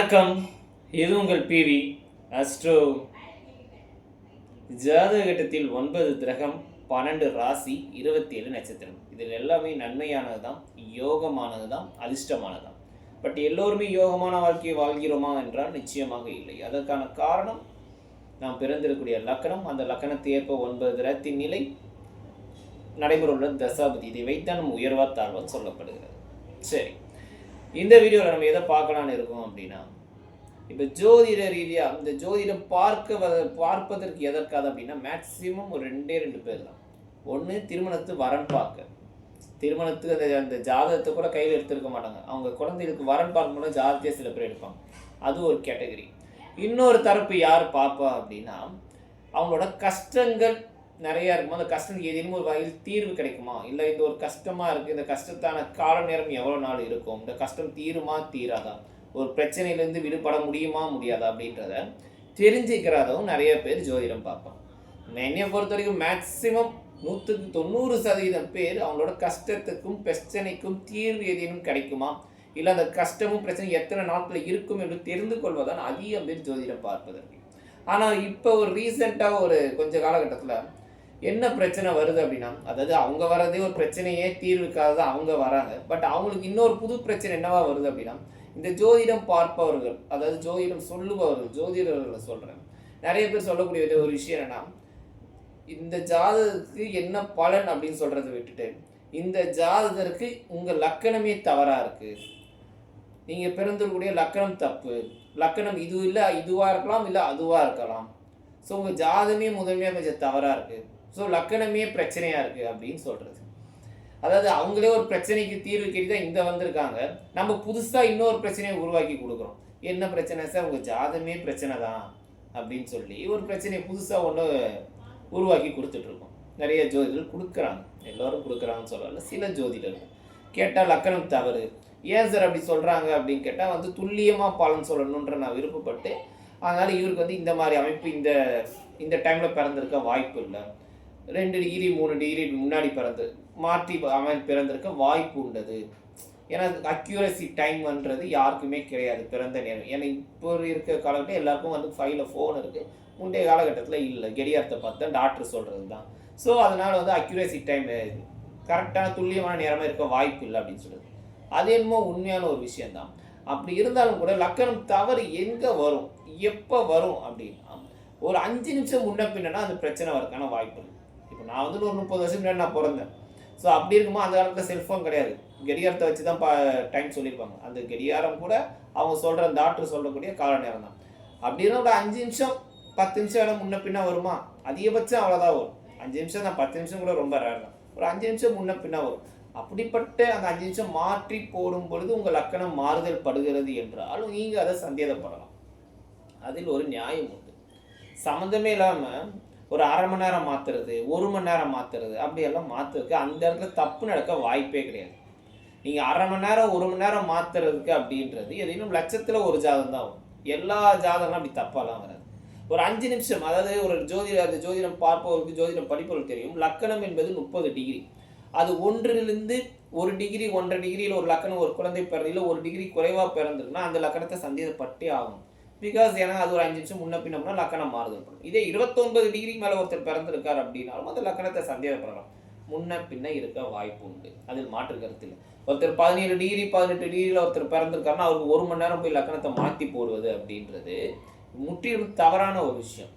வணக்கம். இது உங்கள் பிவி அஸ்ட்ரோ. ஜாதகட்டத்தில் 9 கிரகம், 12 ராசி, 27 நட்சத்திரம். இதில் எல்லாமே நன்மையானது தான், யோகமானது தான், அதிர்ஷ்டமானது தான். பட் எல்லோருமே யோகமான வாழ்க்கையை வாழ்கிறோமா என்றால் நிச்சயமாக இல்லை. அதற்கான காரணம் நாம் பிறந்திருக்கக்கூடிய லக்கணம், அந்த லக்கணத்தை ஏற்ப 9 கிரகத்தின் நிலை, நடைமுறை உள்ள தசாபதி. இதை வைத்தான் நம்ம உயர்வா தாழ்வான்னு சொல்லப்படுகிறது. சரி, இந்த வீடியோவில் நம்ம எதை பார்க்கலான்னு இருக்கோம் அப்படின்னா, இப்போ ஜோதிட ரீதியாக இந்த ஜோதிடம் பார்ப்பதற்கு எதற்காக அப்படின்னா மேக்சிமம் ஒரு 2 பேர் தான். ஒன்று திருமணத்து வரன் பார்க்க, திருமணத்துக்கு அந்த ஜாதகத்தை கூட கையில் எடுத்துருக்க மாட்டாங்க. அவங்க குழந்தைகளுக்கு வரன் பார்க்கும்போது ஜாதகத்தையே சில பேர் எடுப்பாங்க. அது ஒரு கேட்டகரி. இன்னொரு தரப்பு யார் பார்ப்பா அப்படின்னா, அவங்களோட கஷ்டங்கள் நிறையா இருக்குமா, அந்த கஷ்டத்துக்கு ஏதேனும் ஒரு வகையில் தீர்வு கிடைக்குமா, இல்லை இந்த ஒரு கஷ்டமாக இருக்குது, இந்த கஷ்டத்தான கால நேரம் எவ்வளோ நாள் இருக்கும், இந்த கஷ்டம் தீருமா தீராதா, ஒரு பிரச்சனையிலேருந்து விடுபட முடியுமா முடியாதா அப்படின்றத தெரிஞ்சுக்கிறதும் நிறைய பேர் ஜோதிடம் பார்ப்பாங்க. என்னையை பொறுத்த வரைக்கும் மேக்சிமம் 190% பேர் அவங்களோட கஷ்டத்துக்கும் பிரச்சனைக்கும் தீர்வு ஏதேனும் கிடைக்குமா, இல்லை அந்த கஷ்டமும் பிரச்சனை எத்தனை நாட்கள் இருக்கும் என்று தெரிந்து கொள்வதான் அதிகம் பேர் ஜோதிடம் பார்ப்பதற்கு. ஆனால் இப்போ ஒரு ரீசெண்டாக ஒரு கொஞ்ச காலகட்டத்தில் என்ன பிரச்சனை வருது அப்படின்னா, அதாவது அவங்க வர்றதே ஒரு பிரச்சனையே தீர்வுக்காக தான் அவங்க வராங்க. பட் அவங்களுக்கு இன்னொரு புது பிரச்சனை என்னவா வருது அப்படின்னா, இந்த ஜோதிடம் பார்ப்பவர்கள், அதாவது ஜோதிடம் சொல்லுபவர்கள், ஜோதிடர்களை சொல்கிறேன், நிறைய பேர் சொல்லக்கூடிய ஒரு விஷயம் என்னன்னா, இந்த ஜாதகத்துக்கு என்ன பலன் அப்படின்னு சொல்கிறத விட்டுட்டு, இந்த ஜாதகருக்கு உங்கள் லக்கணமே தவறாக இருக்குது, நீங்கள் பிறந்திருக்கக்கூடிய லக்கணம் தப்பு, லக்கணம் இது இல்லை இதுவாக இருக்கலாம், இல்லை அதுவாக இருக்கலாம், ஸோ உங்கள் ஜாதகமே முதன்மையாக கொஞ்சம் தவறாக இருக்குது, ஸோ லக்கணமே பிரச்சனையாக இருக்குது அப்படின்னு சொல்கிறது. அதாவது அவங்களே ஒரு பிரச்சனைக்கு தீர்வு கேட்டு தான் இந்த வந்திருக்காங்க, நம்ம புதுசாக இன்னொரு பிரச்சனையை உருவாக்கி கொடுக்குறோம். என்ன பிரச்சனை சார், உங்கள் ஜாதகமே பிரச்சனை தான் அப்படின்னு சொல்லி ஒரு பிரச்சனையை புதுசாக ஒன்று உருவாக்கி கொடுத்துட்ருக்கோம். நிறைய ஜோதிடர்கள் கொடுக்குறாங்க, எல்லோரும் கொடுக்குறாங்கன்னு சொல்லல, சில ஜோதிடர்கள் கேட்டால் லக்கணம் தவறு, ஏன் சார் அப்படி சொல்கிறாங்க அப்படின்னு கேட்டால் துல்லியமாக பலன் சொல்லணுன்ற நான் விருப்பப்பட்டு, அதனால் இவருக்கு இந்த மாதிரி அமைப்பு இந்த டைமில் பிறந்திருக்க வாய்ப்பு இல்லை, 2 டிகிரி 3 டிகிரி முன்னாடி மாற்றி அவன் பிறந்திருக்க வாய்ப்பு உண்டது. ஏன்னா அக்யூரசி டைம்ன்றது யாருக்குமே கிடையாது பிறந்த நேரம். ஏன்னா இப்போ இருக்க காலகட்டம் எல்லாருக்கும் ஃபைலில் ஃபோன் இருக்குது, முந்தைய காலகட்டத்தில் இல்லை, கடியாரத்தை பார்த்து தான் டாக்டர் சொல்கிறது தான். ஸோ அதனால் அக்யூரசி டைம் கரெக்டான துல்லியமான நேரமாக இருக்க வாய்ப்பு இல்லை அப்படின்னு சொல்லுது. அது என்னமோ உண்மையான ஒரு விஷயந்தான். அப்படி இருந்தாலும் கூட லக்கணம் தவறு எங்கே வரும், எப்போ வரும் அப்படின்னா, ஒரு 5 நிமிஷம் முன்ன பின்னா அந்த பிரச்சனை வரக்கான வாய்ப்பு இல்லை. இப்போ நான் ஒரு 30 வருஷம் முன்னாடி நான் பிறந்தேன். ஸோ அப்படி இருக்கும்போது அந்த காலத்தில் செல்ஃபோன் கிடையாது, கடிகாரத்தை வச்சு தான் டைம் சொல்லியிருப்பாங்க. அந்த கடிகாரம் கூட அவங்க சொல்கிற டாக்டர் சொல்லக்கூடிய கால நேரம் தான். அப்படின்னா ஒரு 5 நிமிஷம் 10 நிமிஷம் வேணால் முன்ன பின்னா வருமா, அதிகபட்சம் அவ்வளோதான் வரும். 5 நிமிஷம் தான், 10 நிமிஷம் கூட ரொம்ப ரேர் தான். ஒரு 5 நிமிஷம் முன்ன பின்னா வரும். அப்படிப்பட்ட அந்த 5 நிமிஷம் மாற்றி போடும் பொழுது உங்கள் லக்கணம் மாறுதல் படுகிறது என்றால் நீங்கள் அதை சந்தேகப்படலாம். அதில் ஒரு நியாயம் உண்டு. சம்மந்தமே இல்லாமல் ஒரு அரை மணி நேரம் மாற்றுறது, 1 மணி நேரம் மாற்றுறது, அப்படியெல்லாம் மாற்றுறதுக்கு அந்த இடத்துல தப்பு நடக்க வாய்ப்பே கிடையாது. நீங்கள் அரை மணி நேரம் 1 மணி நேரம் மாற்றுறதுக்கு அப்படின்றது எதையும் லட்சத்தில் ஒரு ஜாதகம் தான் வரும். எல்லா ஜாதகம்லாம் அப்படி தப்பாலாம் வராது. ஒரு 5 நிமிஷம், அதாவது ஒரு ஜோதிடம் பார்ப்பவருக்கு, ஜோதிடம் படிப்பவருக்கு தெரியும், லக்கணம் என்பது 30 டிகிரி. அது 1லிருந்து 1 டிகிரி 1.5 டிகிரியில் ஒரு லக்கணம் ஒரு குழந்தை பிறந்தியில் 1 டிகிரி குறைவாக பிறந்திருக்குன்னா அந்த லக்கணத்தை சந்தேகப்பட்டே ஆகும். பிகாஸ் ஏன்னா அது ஒரு 5 நிமிஷம் முன்ன பின்னம்னா லக்கணம் மாறுதல் படும். இதே 29 டிகிரிக்கு மேலே ஒருத்தர் பிறந்திருக்கார் அப்படின்னாலும் அந்த லக்கணத்தை சந்தேகப்படலாம், முன்ன பின்ன இருக்க வாய்ப்பு உண்டு, அதில் மாற்று கருத்து இல்லை. ஒருத்தர் 17 டிகிரி 18 டிகிரியில் ஒருத்தர் பிறந்திருக்காருன்னா அவருக்கு 1 மணி நேரம் போய் லக்கணத்தை மாற்றி போடுவது அப்படின்றது முற்றிலும் தவறான ஒரு விஷயம்.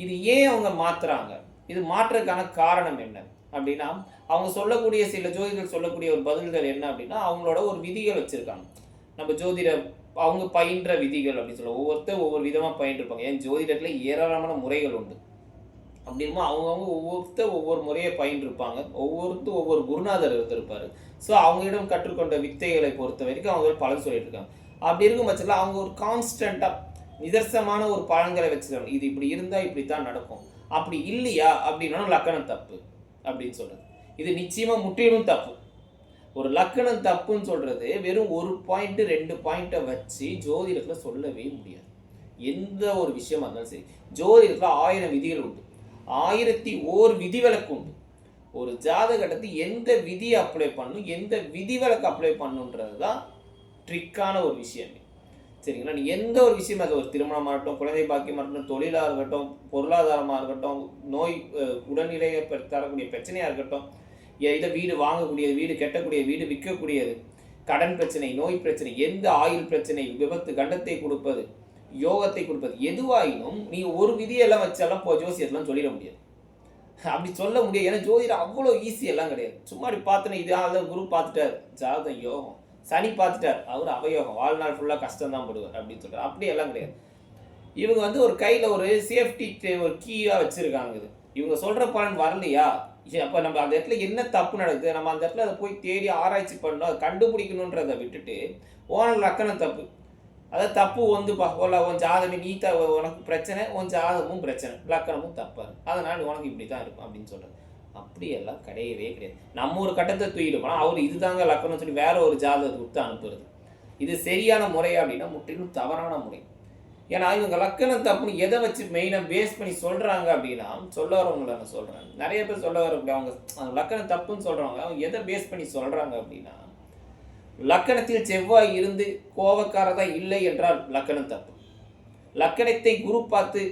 இது ஏன் அவங்க மாற்றுறாங்க, இது மாற்றுறதுக்கான காரணம் என்ன அப்படின்னா, அவங்க சொல்லக்கூடிய சில ஜோதிடர்கள் சொல்லக்கூடிய ஒரு பதில்கள் என்ன அப்படின்னா, அவங்களோட ஒரு விதிகள் வச்சுருக்காங்க. நம்ம ஜோதிட அவங்க பயின்ற விதிகள் அப்படின்னு சொல்லுவோம். ஒவ்வொருத்தர் ஒவ்வொரு விதமாக பயின்றிருப்பாங்க. ஏன் ஜோதிடத்தில் ஏராளமான முறைகள் உண்டு. அப்படின்னா அவங்கவுங்க ஒவ்வொருத்தர் ஒவ்வொரு முறையை பயின்றிருப்பாங்க. ஒவ்வொருத்தர் ஒவ்வொரு குருநாதர் இருந்திருப்பார். ஸோ அவங்களிடம் கற்றுக்கொண்ட வித்தைகளை பொறுத்த வரைக்கும் அவங்க பலன் சொல்லிட்டு இருக்காங்க. அப்படி இருக்கும் பட்சத்தில் அவங்க ஒரு கான்ஸ்டண்ட்டாக நிதர்சனமான ஒரு பலன்களை வச்சுருக்காங்க. இது இப்படி இருந்தால் இப்படி தான் நடக்கும், அப்படி இல்லையா அப்படின்னா லக்கணம் தப்பு அப்படின்னு சொல்கிறது இது நிச்சயமாக முற்றிலும் தப்பு. ஒரு லக்கணம் தப்புன்னு சொல்கிறது வெறும் 1 பாயிண்ட் 2 பாயிண்ட்டை வச்சு ஜோதிடத்தில் சொல்லவே முடியாது. எந்த ஒரு விஷயமா இருந்தாலும் சரி, ஜோதிடத்தில் 1000 விதிகள் உண்டு, 1001 விதிவிலக்கு உண்டு. ஒரு ஜாதகத்தை எந்த விதியை அப்ளை பண்ணணும், எந்த விதிவிலக்கு அப்ளை பண்ணுன்றது தான் ட்ரிக்கான ஒரு விஷயம். சரிங்களா? நீ எந்த ஒரு விஷயமா, அது ஒரு திருமணமாக இருக்கட்டும், குழந்தை பாக்கியமாக இருக்கட்டும், தொழிலாக இருக்கட்டும், பொருளாதாரமாக இருக்கட்டும், நோய் உடல்நிலையை தரக்கூடிய பிரச்சனையாக இருக்கட்டும், இதை வீடு வாங்கக்கூடியது, வீடு கட்டக்கூடிய, வீடு விற்கக்கூடியது, கடன் பிரச்சனை, நோய் பிரச்சனை, எந்த ஆயுள் பிரச்சனை, விபத்து, கண்டத்தை கொடுப்பது, யோகத்தை கொடுப்பது, எதுவாயினும் நீ ஒரு விதியெல்லாம் வச்சாலும் ஜோசியத்தெல்லாம் சொல்லிட முடியாது. அப்படி சொல்ல முடியாது. ஏன்னா ஜோதிடம் அவ்வளோ ஈஸியெல்லாம் கிடையாது. சும்மா அப்படி பார்த்தோன்னே இது அதான் குரு பார்த்துட்டார், ஜாதகம் யோகம், சனி பார்த்துட்டார், அவர் அவயோகம், வாழ்நாள் ஃபுல்லாக கஷ்டம் தான் படுவார் அப்படின்னு சொல்கிறார். அப்படி எல்லாம் கிடையாது. இவங்க வந்து ஒரு கையில் ஒரு சேஃப்டி ஒரு கீயாக வச்சுருக்காங்க. இது இவங்க சொல்கிற பலன் வரலையா, அப்போ நம்ம அந்த இடத்துல என்ன தப்பு நடக்குது, நம்ம அந்த இடத்துல அதை போய் தேடி ஆராய்ச்சி பண்ணணும், அதை கண்டுபிடிக்கணுன்றதை விட்டுட்டு ஓனர் லக்கணம் தப்பு, அதாவது தப்பு வந்துப்பா, உன் ஜாதகம் நீ உனக்கு பிரச்சனை, உன் ஜாதகமும் பிரச்சனை, லக்கணமும் தப்பாரு, அதனால் உனக்கு இப்படி தான் இருக்கும் அப்படின்னு சொல்கிறது. அப்படியெல்லாம் கிடையவே கிடையாது. நம்ம ஒரு கட்டத்தை தூக்கிட்டு போனால் அவர் இதுதாங்க லக்கணம் சொல்லி வேற ஒரு ஜாதகத்தை கொடுத்து அனுப்புறது. இது சரியான முறையா அப்படின்னா முற்றிலும் தவறான முறை. ஏன்னா இவங்க லக்கணம் தப்புன்னு எதை வச்சு மெயினாக பேஸ் பண்ணி சொல்கிறாங்க அப்படின்னா, சொல்ல வரவங்களை நான் சொல்கிறேன், நிறைய பேர் சொல்ல வரக்கூடிய அவங்க லக்கணம் தப்புன்னு சொல்கிறவங்க அவங்க எதை பேஸ் பண்ணி சொல்கிறாங்க அப்படின்னா, லக்கணத்தில் செவ்வாய் இருந்து கோபக்காரதா இல்லை என்றால் லக்கணம் தப்பு. லக்கணத்தை குரு பார்த்து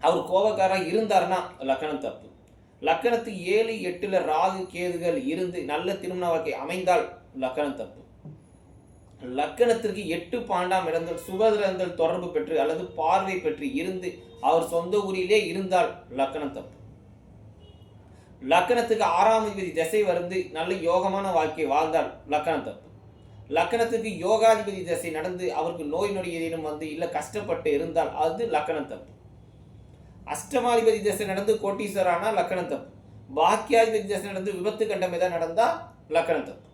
அவர் கோபக்காரராக இருந்தார்னா லக்கணம் தப்பு. லக்கணத்துக்கு 7, 8 ராகு கேதுகள் இருந்து நல்ல திருமண வாழ்க்கை அமைந்தால் லக்கணம் தப்பு. லக்கணத்திற்கு 8 12ஆம் இடங்கள் சுபகிரகங்கள் தொடர்பு பெற்று அல்லது பார்வை பெற்று இருந்து அவர் சொந்த ஊரிலே இருந்தால் லக்கணம் தப்பு. லக்கணத்துக்கு 6ஆம் அதிபதி திசை வந்து நல்ல யோகமான வாழ்க்கை வாழ்ந்தால் லக்கணம் தப்பு. லக்கணத்துக்கு யோகாதிபதி திசை நடந்து அவருக்கு நோய் நொடி ஏதேனும் வந்து இல்லை கஷ்டப்பட்டு இருந்தால் அது லக்கணம் தப்பு. அஷ்டமாதிபதி திசை நடந்து கோட்டீஸ்வரானா லக்கணம் தப்பு. பாக்கியாதிபதி திசை நடந்து விபத்து கண்டம் ஏதாவது நடந்தால் லக்கணம் தப்பு.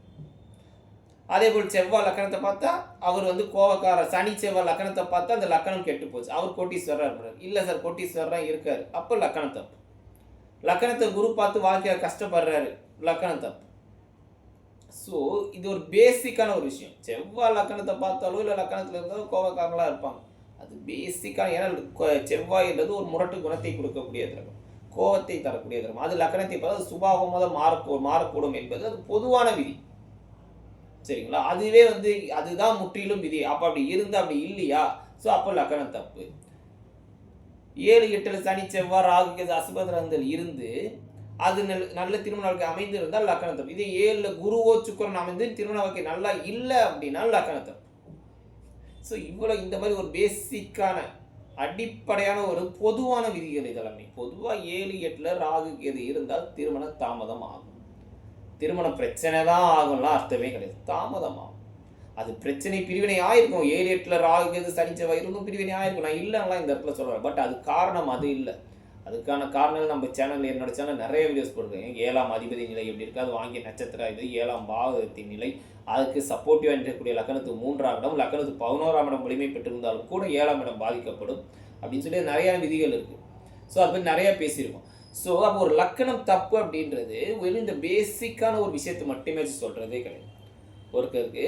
அதே போல் செவ்வாய் லக்கணத்தை பார்த்தா அவர் வந்து கோவக்கார, சனி செவ்வாய் லக்கணத்தை பார்த்தா அந்த லக்கணம் கெட்டு போச்சு, அவர் கோட்டீஸ்வரராக இருக்கிறார். இல்லை சார் கோட்டீஸ்வரராக இருக்காரு, அப்போ லக்கணம் தப்பு. லக்கணத்தை குரு பார்த்து வாழ்க்கையில் கஷ்டப்படுறாரு, லக்கணம் தப்பு. ஸோ இது ஒரு பேசிக்கான ஒரு விஷயம். செவ்வாய் லக்கணத்தை பார்த்தாலோ இல்லை லக்கணத்தில் இருந்தாலும் கோவக்காரங்களாக இருப்பாங்க, அது பேசிக்கான. ஏன்னா செவ்வாய்ன்றது ஒரு முரட்டு குணத்தை கொடுக்கக்கூடிய கிரகம், கோவத்தை தரக்கூடிய கிரகம். அது லக்கணத்தை பார்த்தா சுபாவமாக மாறக்கூடும் என்பது அது பொதுவான விதி, சரிங்களா? அதுவே வந்து அதுதான் முற்றிலும் விதி. அப்போ அப்படி இருந்தால் அப்படி இல்லையா, ஸோ அப்போ லக்கணம் தப்பு. 7, 8 சனி செவ்வாய் ராகு கேது அசுபகிரகங்கள் இருந்து அது நல்ல திருமண வாழ்க்கை அமைந்து இருந்தால் லக்கணம் தப்பு. இதே 7 குருவோ சுக்கிரன் அமைந்து திருமண வாழ்க்கை நல்லா இல்லை அப்படின்னா லக்கணம் தப்பு. ஸோ இவ்வளோ இந்த மாதிரி ஒரு பேசிக்கான அடிப்படையான ஒரு பொதுவான விதிகள் இதெல்லாமே. பொதுவாக 7, 8 ராகு கேது இருந்தால் திருமணம் தாமதம் ஆகும். திருமணம் பிரச்சனை தான் ஆகும்லாம் அர்த்தமே கிடையாது, தாமதம் ஆகும். அது பிரச்சனை பிரிவினை ஆயிருக்கும். 7, 8 ராகு கேது சனி செவ்வாய் இருந்தும் பிரிவினை ஆயிருக்கும், நான் இல்லைன்னா இந்த இடத்துல சொல்கிறேன். பட் அது காரணம் அது இல்லை. அதுக்கான காரணங்கள் நம்ம சேனல், என்னோட சேனல் நிறைய வீடியோஸ் போட்டிருக்கேன். 7ஆம் அதிபதி நிலை எப்படி இருக்குது, அது வாங்கிய நட்சத்திரம் இது, 7ஆம் பாவகத்தின் நிலை, அதுக்கு சப்போர்ட்டிவாக இருக்கக்கூடிய லக்கணத்துக்கு 3ஆம் இடம், லக்கணத்துக்கு 11ஆம் இடம் வலிமை பெற்றிருந்தாலும் கூட 7ஆம் இடம் பாதிக்கப்படும் அப்படின்னு சொல்லி நிறையா விதிகள் இருக்குது. ஸோ அதை பற்றி நிறையா பேசியிருக்கோம். ஸோ அப்போ ஒரு லக்கணம் தப்பு அப்படின்றது வெறும் இந்த பேசிக்கான ஒரு விஷயத்தை மட்டுமே சொல்கிறதே கிடையாது. ஒருத்தருக்கு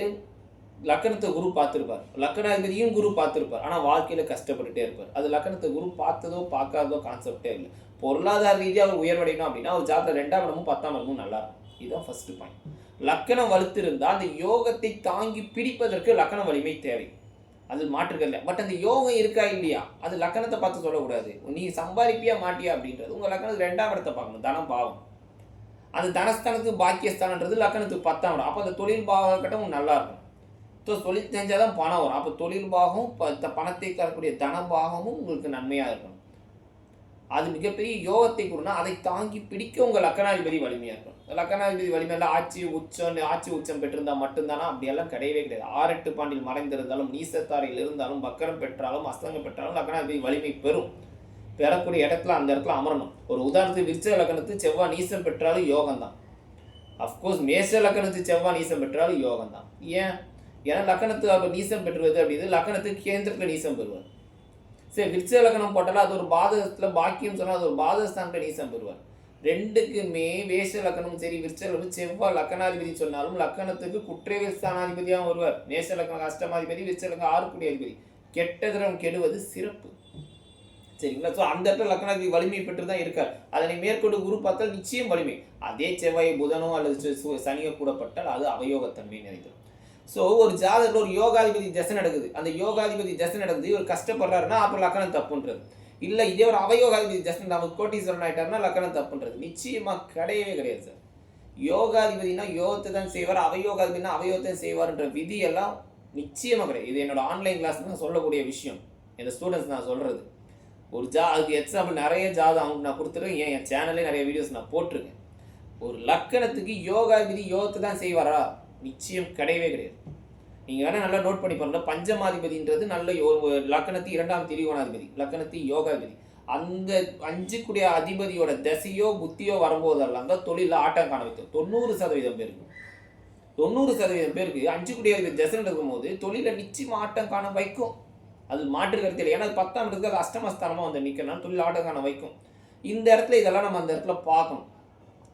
லக்கணத்தை குரு பார்த்துருப்பார், லக்கணாதிபதியும் குரு பார்த்துருப்பார், ஆனால் வாழ்க்கையில் கஷ்டப்பட்டுட்டே இருப்பார். அது லக்கணத்தை குரு பார்த்ததோ பார்க்காததோ கான்செப்டே இல்லை. பொருளாதார ரீதியாக அவர் உயர்வடையணும் அப்படின்னா அவர் ஜாதகம் 2ஆம் இடமும் 10ஆம் இடமும் நல்லா இருக்கும். இதுதான் ஃபர்ஸ்ட் பாயிண்ட். லக்கணம் வலுத்திருந்தால் அந்த யோகத்தை தாங்கி பிடிப்பதற்கு லக்கண வலிமை தேவை, அது மாற்றுக்கல. பட் அந்த யோகம் இருக்கா இல்லையா, அது லக்கணத்தை பார்த்து சொல்லக்கூடாது. நீ சம்பாதிப்பியா மாட்டியா அப்படின்றது உங்கள் லக்கணத்துக்கு 2ஆம் இடத்தை பார்க்கணும், தனம் பாவம். அந்த தனஸ்தானத்துக்கு பாக்கியஸ்தானன்றது லக்கணத்துக்கு 10ஆம் இடம். அப்போ அந்த தொழில் பாகக்கட்டம் நல்லா இருக்கும். ஸோ தொழில் செஞ்சால் தான் பணம் வரும். அப்போ தொழில் பாகம் பணத்தை தரக்கூடிய தன பாகமும் உங்களுக்கு நன்மையாக இருக்கணும். அது மிகப்பெரிய யோகத்தை கொடுனா அதை தாங்கி பிடிக்க உங்கள் லக்கணாதிபதி வலிமையாக இருக்கணும். லக்கணாதிபதி வலிமையில் ஆட்சி உச்சம் பெற்றிருந்தால் மட்டும்தானா, அப்படியெல்லாம் கிடையவே கிடையாது. 6, 8 பாண்டில் மறைந்திருந்தாலும், நீசத்தாரையில் இருந்தாலும், பக்கரம் பெற்றாலும், அஸ்தங்கம் பெற்றாலும் லக்கணாதிபதி வலிமை பெறும். பெறக்கூடிய இடத்துல அந்த இடத்துல அமரணும். ஒரு உதாரணத்துக்கு விருச்சிக லக்கணத்துக்கு செவ்வாய் நீசம் பெற்றாலும் யோகம் தான். அஃப்கோர்ஸ் மேஷ லக்கணத்துக்கு செவ்வாய் நீசம் பெற்றாலும் யோகம் தான். ஏன்னா லக்கணத்துக்கு அப்போ நீசம் பெற்றுவது அப்படின்னு லக்கணத்துக்கு கேந்திரத்தில் நீசம் பெறுவார். சரி, விருச்சிக லக்கணம் போட்டாலும் அது ஒரு பாதகத்தில் பாக்கியம் சொன்னால் அது ஒரு பாதகஸ்தானத்தில் நீசம் பெறுவார். ரெண்டுக்குமே வேஷ லக்கணமும் சரி விருச்சிக லக்கணம் செவ்வாய் லக்கணாதிபதி சொன்னாலும் லக்கணத்துக்கு குற்றவியல் ஸ்தானாதிபதியாக வருவார். மேஷ லக்கணம் அஷ்டமாதிபதி, விருச்சிக லக்கணம் 6 அதிபதி. கெட்ட கிரகம் கெடுவது சிறப்பு, சரிங்களா? ஸோ அந்த இடத்துல லக்கணாதிபதி வலிமை பெற்று தான் இருக்கார். அதனை மேற்கொண்டு குரு பார்த்தால் நிச்சயம் வலிமை. அதே செவ்வாய் புதனோ அல்லது சனியோ கூடப்பட்டால் அது அவயோகத்தன்மை நிறைந்தது. ஸோ ஒரு ஜாதகத்தில் ஒரு யோகாதிபதி தசை நடக்குது, அந்த யோகாதிபதி தசை நடக்குது, இவர் கஷ்டப்படுறாருன்னா அப்போ லக்கணம் தப்புன்றது. இல்லை இதே ஒரு அவயோகாதிபதி தசை நமக்கு கோட்டீஸ்வரன் ஆகிட்டாருன்னா லக்கணம் தப்புன்றது நிச்சயமாக கிடையவே கிடையாது சார். யோகாதிபதினா யோகத்தை தான் செய்வார், அவயோகாதிபதினா அவயோகத்தை செய்வார்ன்ற விதியெல்லாம் நிச்சயமாக கிடையாது. இது என்னோட ஆன்லைன் கிளாஸ் நான் சொல்லக்கூடிய விஷயம், என் ஸ்டூடெண்ட்ஸ் நான் சொல்கிறது. ஒரு அதுக்கு எக்ஸாம்பிள் நிறைய ஜாதகம் அவங்களுக்கு நான் கொடுத்துருக்கேன், என் சேனல்லே நிறைய வீடியோஸ் நான் போட்டிருக்கேன். ஒரு லக்கணத்துக்கு யோகாதிபதி யோகத்தை தான் செய்வாரா? நிச்சயம் கிடையவே கிடையாது. நீங்கள் வேணால் நல்லா நோட் பண்ணி பாருங்க, பஞ்சமாதிபதின்றது நல்ல லக்கணத்து 2ஆம் திரிகோணாதிபதி, லக்கணத்து யோகாதிபதி. அந்த 5 அதிபதியோட தசையோ புத்தியோ வரும்போதெல்லாம் தான் தொழிலில் ஆட்டம் காண வைக்கும். 90% பேருக்கு 90% பேருக்கு 5 அதிபதி தசை இருக்கும்போது தொழிலை நிச்சயமாக ஆட்டம் காண வைக்கும். அது மாற்று கருத்து இல்லை. ஏன்னா 10ஆம் இடத்துக்கு அது அஷ்டமஸ்தானமாக வந்து நிற்கணும், தொழில் ஆட்டம் காண வைக்கும். இந்த இடத்துல இதெல்லாம் நம்ம அந்த இடத்துல பார்க்கணும்.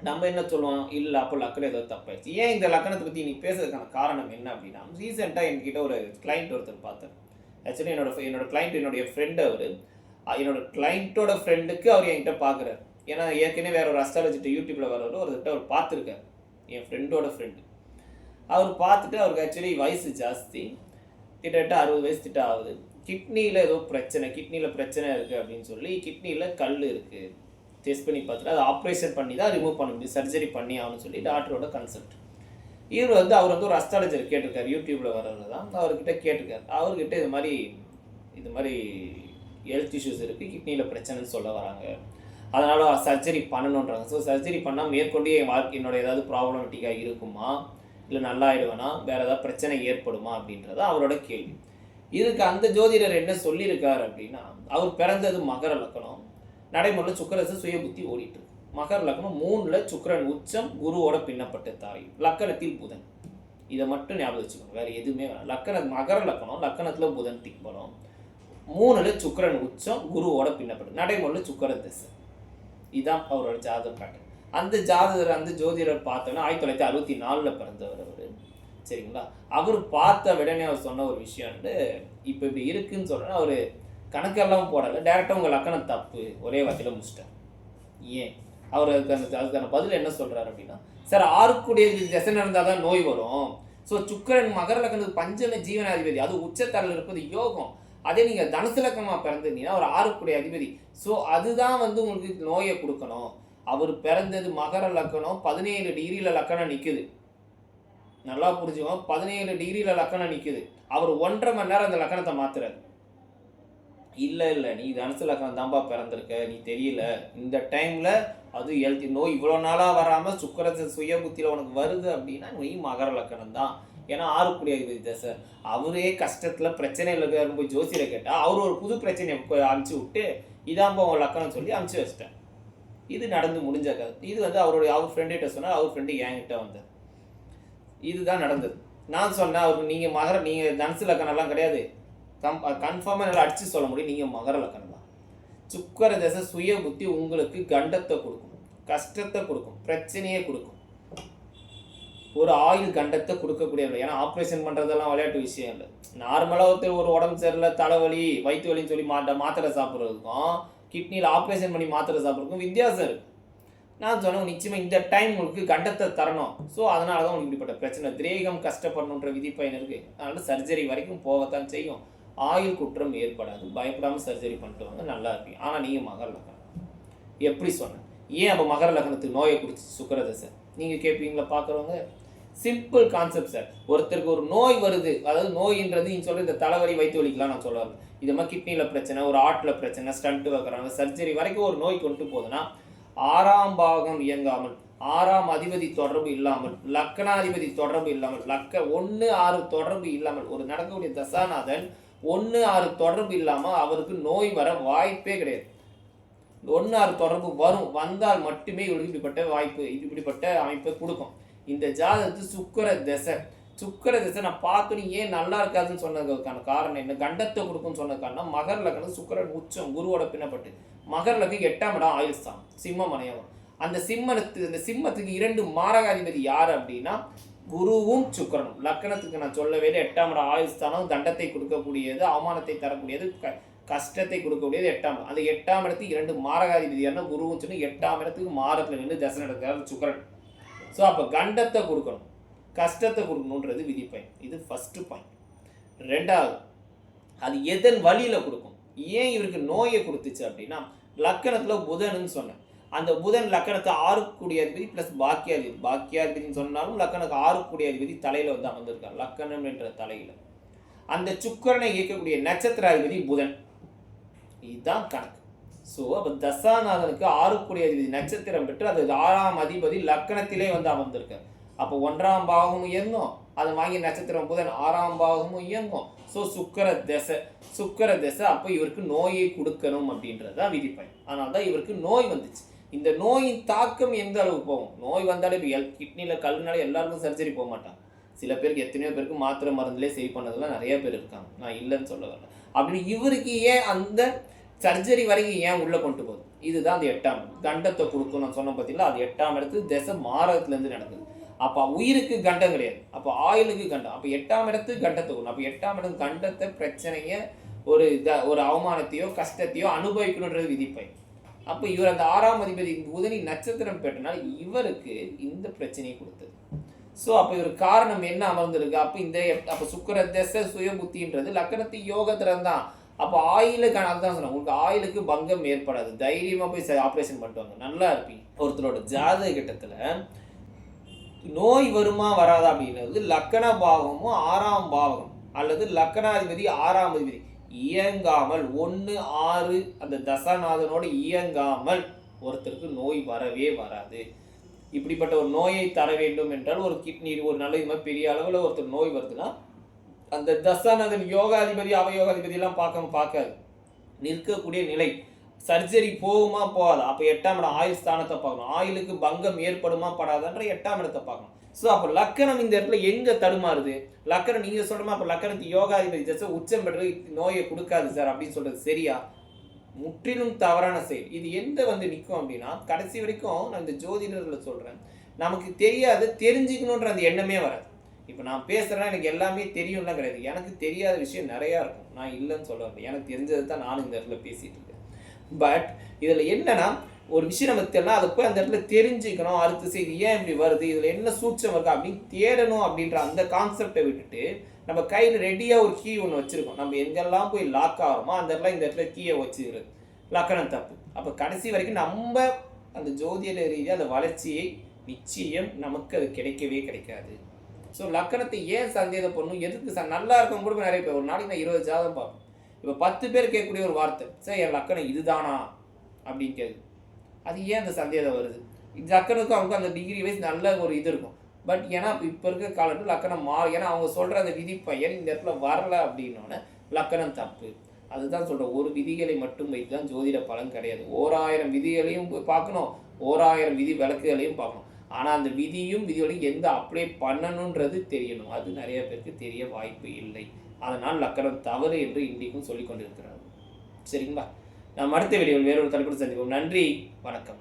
நம்ம என்ன சொல்லுவோம், இல்லை அப்போ லக்கணம் ஏதோ தப்பாயிடுச்சு. ஏன் இந்த லக்கணத்தை பற்றி நீ பேசுறதுக்கான காரணம் என்ன அப்படின்னா, ரீசெண்டாக என்கிட்ட ஒரு கிளைண்ட் ஒருத்தர் பார்த்தேன். ஆக்சுவலி என்னோட கிளைண்ட் என்னுடைய ஃப்ரெண்டு. அவர் என்னோட கிளைண்ட்டோட ஃப்ரெண்டுக்கு அவர் என்கிட்ட பார்க்குறாரு. ஏன்னா ஏற்கனவே வேற ஒரு அஸ்ட்ராலஜிட்ட யூடியூப்பில் ஒருத்தர் அவர் பார்த்துருக்காரு, என் ஃப்ரெண்டோட ஃப்ரெண்டு. அவர் பார்த்துட்டு அவருக்கு ஆக்சுவலி வயசு ஜாஸ்தி, கிட்டத்தட்ட 60 வயசு கிட்ட ஆகுது. கிட்னியில் ஏதோ பிரச்சனை, கிட்னியில் பிரச்சனை இருக்குது அப்படின்னு சொல்லி கிட்னியில் கல் இருக்குது டெஸ்ட் பண்ணி பார்த்துட்டு அதை ஆப்ரேஷன் பண்ணி தான் ரிமூவ் பண்ண முடியும், சர்ஜரி பண்ணி ஆகணும்னு சொல்லி டாக்டரோட கன்சல்ட். அவர் ஒரு அஸ்ட்ராலஜர் கேட்டிருக்காரு, யூடியூப்பில் வர்றது தான். அவர்கிட்ட கேட்டிருக்காரு, அவர்கிட்ட இது மாதிரி ஹெல்த் இஷ்யூஸ் இருக்குது, கிட்னியில் பிரச்சனைன்னு சொல்ல வராங்க, அதனால் சர்ஜரி பண்ணணுன்றாங்க. ஸோ சர்ஜரி பண்ணால் மேற்கொண்டு என்னோட ஏதாவது ப்ராப்ளமேட்டிக்காக இருக்குமா, இல்லை நல்லா ஆகிடுவேனா, வேறு ஏதாவது பிரச்சனை ஏற்படுமா அப்படின்றது அவரோட கேள்வி. இதுக்கு அந்த ஜோதிடர் என்ன சொல்லியிருக்கார் அப்படின்னா, அவர் பிறந்தது மகர லக்கணம், நடைமுறையில் சுக்கிரதசை சுய புத்தி ஓடிட்டு. மகர லக்கணம் 3ல் சுக்கிரன் உச்சம், குருவோட பின்னப்பட்ட தாய், லக்கணத்தில் புதன். இதை மட்டும் ஞாபகம் வச்சுக்கணும், வேறு எதுவுமே வேணாம். மகர லக்கணம், லக்கணத்தில் புதன் திக்பலம், 3ல் சுக்கிரன் உச்சம், குருவோட பின்னப்பட்ட, நடைமுறையில் சுக்கிரதசை. இதுதான் அவரோட ஜாதகம் பேட்டர்ன். அந்த ஜோதிடர் பார்த்தோன்னா 1964 பிறந்தவர் அவர், சரிங்களா. அவர் பார்த்த உடனே அவர் சொன்ன ஒரு விஷயம் வந்து, இப்போ இப்படி இருக்குன்னு சொன்னா அவர் கணக்கெல்லாம் போடலை, டேரெக்டாக உங்கள் லக்கணம் தப்பு ஒரே வார்த்தையில் முடிச்சிட்டார். ஏன் அவர் அதுக்கான பதில் என்ன சொல்கிறார் அப்படின்னா, சார் 6 தசை நடந்தால் தான் நோய் வரும். ஸோ சுக்கிரன் மகர லக்கணத்துக்கு பஞ்சம ஜீவனாதிபதி, அது உச்சத்தலையில் இருப்பது யோகம். அதே நீங்கள் தனுசு லக்கணமாக பிறந்திருந்தீங்கன்னா ஒரு 6 அதிபதி, ஸோ அதுதான் வந்து உங்களுக்கு நோயை கொடுக்கணும். அவர் பிறந்தது மகர லக்கணம், 17 டிகிரியில் லக்கணம் நிற்குது. நல்லா புரிஞ்சுக்கோங்க, 17 டிகிரியில் லக்கணம் நிற்குது. அவர் 1.5 மணி நேரம் அந்த லக்கணத்தை மாத்துறாரு. இல்லை நீ தனுசு லக்கணம் தான்பா பிறந்திருக்க, நீ தெரியல, இந்த டைமில் அது ஹெல்த் நோய் இவ்வளோ நாளாக வராமல் சுக்கிரதசை சுய புத்தியில் உனக்கு வருது அப்படின்னா நீ மகர லக்கணம் தான். ஏன்னா 6 அதிபதி தசை. அவரே கஷ்டத்தில் பிரச்சனையில் இருக்காருன்னு போய் ஜோசியரை கேட்டால் அவர் ஒரு புது பிரச்சனையை அனுப்பிச்சி விட்டு இதான்பா உன் லக்கணம் சொல்லி அனுப்பிச்சி வச்சிட்டேன். இது நடந்து முடிஞ்ச கதை. இது வந்து அவர் ஃப்ரெண்டுகிட்ட சொன்னார், அவர் ஃப்ரெண்டு என்கிட்ட வந்தார். இதுதான் நடந்தது. நான் சொன்னேன் அவருக்கு, நீங்கள் தனுசு லக்கணம்லாம் கிடையாது, கன்ஃபார்மாக நல்லா அடித்து சொல்ல முடியும், நீங்கள் மகர லக்கணம் தான். சுக்கிரதசை சுய புத்தி உங்களுக்கு கண்டத்தை கொடுக்கும், கஷ்டத்தை கொடுக்கும், பிரச்சனையே கொடுக்கும், ஒரு ஆயுள் கண்டத்தை கொடுக்கக்கூடிய. ஏன்னா ஆப்ரேஷன் பண்ணுறதெல்லாம் விளையாட்டு விஷயம் இல்லை. நார்மலாக ஒரு உடம்பு சரியில்லை, தலைவலி, வயிற்று வலின்னு சொல்லி மாத்திரை சாப்பிட்றதுக்கும் கிட்னியில் ஆப்ரேஷன் பண்ணி மாத்திரை சாப்பிட்றதுக்கும் வித்தியாசம் இருக்குது. நான் சொன்னேன், நிச்சயமாக இந்த டைம் உங்களுக்கு கண்டத்தை தரணும். ஸோ அதனால தான் உங்களுக்கு இப்படிப்பட்ட பிரச்சனை, திரேகம் கஷ்டப்படணுன்ற விதிப்பயன் இருக்குது. அதனால் சர்ஜரி வரைக்கும் போகத்தான் செய்யும், ஆயுள் குற்றம் ஏற்படாது, பயப்படாமல் சர்ஜரி பண்ணிட்டு வாங்க, நல்லா இருப்பீங்க. ஆனால் நீங்கள் மகர லக்கணம் எப்படி சொன்னேன், ஏன் அப்போ மகர லக்கணத்துக்கு நோயை குடிச்சு சுக்கிரதசை நீங்கள் கேட்பீங்களா பார்க்குறவங்க? Simple concept sir. ஒருத்தருக்கு ஒரு நோய் வருது, அதாவது நோயின்றது நீங்கள் சொல்கிற இந்த தலைவலி வயிற்று வலிக்கலாம் நான் சொல்ல, இது மாதிரி கிட்னியில் பிரச்சனை, ஒரு ஆட்டில் பிரச்சனை, ஸ்டண்ட்டு வைக்கிறாங்க, சர்ஜரி வரைக்கும் ஒரு நோய் கொண்டு போகுதுன்னா 6ஆம் பாகம் இயங்காமல், 6ஆம் அதிபதி தொடர்பு இல்லாமல், லக்கணாதிபதி தொடர்பு இல்லாமல், 1-6 தொடர்பு இல்லாமல், ஒரு நடக்கக்கூடிய தசாநாதன் 1-6 தொடர்பு இல்லாமல் அவருக்கு நோய் வர வாய்ப்பே கிடையாது. 1-6 தொடர்பு வந்தால் மட்டுமே இவருக்கு இப்படிப்பட்ட அமைப்பை கொடுக்கும். இந்த ஜாதகத்து சுக்கிரதசை நான் பார்த்தோன்னே ஏன் நல்லா இருக்காதுன்னு சொன்னதுக்கான காரணம் என்ன, கண்டத்தை கொடுக்குன்னு சொன்ன காரணம், மகர லக்கணம் சுக்கிரன் உச்சம், குருவோட பின்னப்பட்டு, மகர லக்கணம் 8ஆம் இடம் ஆயுள்ஸ்தான், சிம்மம் அணையவன். அந்த சிம்மத்துக்கு 2 மாரகாதிபதி யார் அப்படின்னா குருவும் சுக்கிரனும். லக்கணத்துக்கு நான் சொல்லவே 8ஆம் இடம் ஆயுள்ஸ்தானம், தண்டத்தை கொடுக்கக்கூடியது, அவமானத்தை தரக்கூடியது, கஷ்டத்தை கொடுக்கக்கூடியது 8ஆம் இடம். அந்த 8ஆம் இடத்துக்கு 2 மாரகாதிபதி யாருன்னா குருவும் சொன்ன 8ஆம் இடத்துக்கு மாரத்தில் நின்று தசை நடக்கிறார் சுக்கிரன். ஸோ அப்போ கண்டத்தை கொடுக்கணும். கஷ்டத்தை கொடுக்கணுன்றது விதிப்பயன். இது ஃபஸ்ட்டு பாயிண்ட். ரெண்டாவது, அது எதன் வழியில் கொடுக்கும். ஏன் இவருக்கு நோயை கொடுத்துச்சு அப்படின்னா, லக்கணத்தில் புதன்னு சொன்னேன். அந்த புதன் லக்கணத்தை 6 அதிபதி ப்ளஸ் பாக்கியாதிபதி. பாக்கியாதிபதினு சொன்னாலும் லக்கணக்கு 6 அதிபதி தலையில் வந்து அமர்ந்திருக்கார், லக்கணம் என்ற தலையில். அந்த சுக்கிரனை இயக்கக்கூடிய நட்சத்திராதிபதி புதன். இதுதான் கணக்கு. ஸோ அப்போ தசாநாதனுக்கு 6 அதிபதி நட்சத்திரம் பெற்று அது 6ஆம் அதிபதி லக்கணத்திலே வந்து அமர்ந்திருக்கார். அப்போ 1ஆம் பாவமும் இயங்கும், அதை வாங்கி நட்சத்திரம் புதன் 6ஆம் பாவமும் இயங்கும். ஸோ சுக்கிர தசை அப்போ இவருக்கு நோயை கொடுக்கணும் அப்படின்றது தான் விதிப்பயன். அதனால தான் இவருக்கு நோய் வந்துச்சு. இந்த நோயின் தாக்கம் எந்த அளவுக்கு போகும். நோய் வந்தாலே இப்போ கிட்னியில் கல்லுனால எல்லாருக்கும் சர்ஜரி போக மாட்டாங்க. சில பேருக்கு, எத்தனையோ பேருக்கு மாத்திரை மருந்துலேயே சரி பண்ணதெல்லாம் நிறைய பேர் இருக்காங்க. நான் இல்லைன்னு சொல்ல வரல. அப்படி இவருக்கு ஏன் அந்த சர்ஜரி வரைக்கும் ஏன் உள்ளே கொண்டு போகுது. இதுதான் அந்த 8ஆம் கண்டத்தை கொடுக்கும். நான் சொன்ன பார்த்தீங்களா, அது 8ஆம் இடத்து திசை மாறத்துலேருந்து நடக்குது. அப்போ உயிருக்கு கண்டம் கிடையாது, அப்போ ஆயுளுக்கு கண்டம். அப்போ 8ஆம் இடத்துக்கு கண்டத்தை கொடுக்கும். அப்போ 8ஆம் இடம் கண்டத்தை, பிரச்சனையை, ஒரு அவமானத்தையோ கஷ்டத்தையோ அனுபவிக்கணுன்றது விதிப்பயன். அப்போ இவர் அந்த 6ஆம் அதிபதி புதனி நட்சத்திரம் பெற்றனால் இவருக்கு இந்த பிரச்சனையை கொடுத்தது. ஸோ அப்போ இவர் காரணம் என்ன அமர்ந்திருக்கு. அப்போ சுக்கிர தசை சுய புத்தின்றது லக்கணத்து யோகத்திரம் தான். அப்போ ஆயிலுக்கு, அதுதான் சொன்னேன், உங்களுக்கு ஆயிலுக்கு பங்கம் ஏற்படாது. தைரியமாக போய் ஆப்ரேஷன் பண்ணிட்டு வாங்க, நல்லா இருப்பீங்க. ஒருத்தரோட ஜாதக கட்டத்தில் நோய் வருமா வராதா அப்படின்றது லக்கண பாவமும் 6ஆம் பாவகம் அல்லது லக்கணாதிபதி 6ஆம் அதிபதி இயங்காமல் 1, 6 அந்த தசாநாதனோடு இயங்காமல் ஒருத்தருக்கு நோய் வரவே வராது. இப்படிப்பட்ட ஒரு நோயை தர வேண்டும் என்றால் ஒரு கிட்னி, ஒரு நல்ல இது மாதிரி பெரிய அளவில் ஒருத்தர் நோய் வருதுன்னா அந்த தசாநாதன் யோகாதிபதி அவயோகாதிபதி எல்லாம் பார்க்காது, நிற்கக்கூடிய நிலை. சர்ஜரி போகுமா போகாது. அப்போ 8ஆம் இடம் ஆயுள் ஸ்தானத்தை பார்க்கணும். ஆயுளுக்கு பங்கம் ஏற்படுமா படாதுன்ற 8ஆம் இடத்தை பார்க்கணும். ஸோ அப்போ லக்கணம் இந்த இடத்துல எங்கே தடுமாறுது. லக்கணம் நீங்கள் சொல்கிறோமா, அப்போ லக்கணத்து யோகாதிபதி தசை உச்சம் பெற்று நோயை கொடுக்காது சார் அப்படின்னு சொல்கிறது சரியா? முற்றிலும் தவறான செயல். இது எந்த வந்து நிற்கும் அப்படின்னா, கடைசி வரைக்கும் நான் இந்த ஜோதிடர்களில் சொல்கிறேன், நமக்கு தெரியாது, தெரிஞ்சுக்கணுன்ற அந்த எண்ணமே வராது. இப்போ நான் பேசுகிறேன்னா எனக்கு எல்லாமே தெரியும்லாம் கிடையாது. எனக்கு தெரியாத விஷயம் நிறையா இருக்கும். நான் இல்லைன்னு சொல்ல வரேன், எனக்கு தெரிஞ்சது தான் நானும் இந்த இடத்துல பேசிகிட்டு இருக்கேன். பட் இதில் என்னன்னா, ஒரு விஷயம் நம்ம தெரியலாம், அதை போய் அந்த இடத்துல தெரிஞ்சுக்கணும். அடுத்த செய்தி ஏன் இப்படி வருது, இதில் என்ன சூட்சம் இருக்கா அப்படின்னு தேடணும் அப்படின்ற அந்த கான்செப்டை விட்டுட்டு நம்ம கையில் ரெடியாக ஒரு கீ ஒன்று வச்சுருக்கோம். நம்ம எங்கெல்லாம் போய் லாக் ஆகிறோமோ அந்த இடத்துல இந்த இடத்துல கீயை வச்சுக்கிறது லக்கணம் தப்பு. அப்போ கடைசி வரைக்கும் நம்ம அந்த ஜோதிட ரீதியாக அந்த வளர்ச்சியை நிச்சயம் நமக்கு அது கிடைக்காது. ஸோ லக்கணத்தை ஏன் சந்தேகம் பண்ணணும், எதுக்கு நல்லா இருக்கும் கூட நிறைய பேர். ஒரு நாளைக்கு நான் 20 ஜாதகம் பார்ப்பேன். இப்போ 10 பேர் கேட்கக்கூடிய ஒரு வார்த்தை, சார் என் லக்கணம் இதுதானா அப்படின்னு கேட்குது. அது ஏன் அந்த சந்தேகம் வருது. லக்கணுக்கும் அவங்க அந்த டிகிரி வைஸ் நல்ல ஒரு இது இருக்கும். பட் ஏன்னா இப்போ இருக்கிற காலத்தில் லக்கணம் மாறும். ஏன்னா அவங்க சொல்கிற அந்த விதிப்பயன் இந்த இடத்துல வரலை அப்படின்னோடனே லக்கணம் தப்பு. அதுதான் சொல்கிறேன், ஒரு விதிகளை மட்டும் வைத்து தான் ஜோதிட பலன் கிடையாது. 1000 விதிகளையும் பார்க்கணும், 1000 விதி விளக்குகளையும் பார்க்கணும். ஆனால் அந்த விதியோடையும் எந்த அப்ளை பண்ணணுன்றது தெரியணும். அது நிறைய பேருக்கு தெரிய வாய்ப்பு இல்லை. அதனால் லக்கணம் தவறு என்று இன்றைக்கும் சொல்லிக் கொண்டிருக்கிறார். சரிங்களா? நாம் அடுத்த வீடியோவில் வேறொரு தலைப்பு சந்திப்போம். நன்றி, வணக்கம்.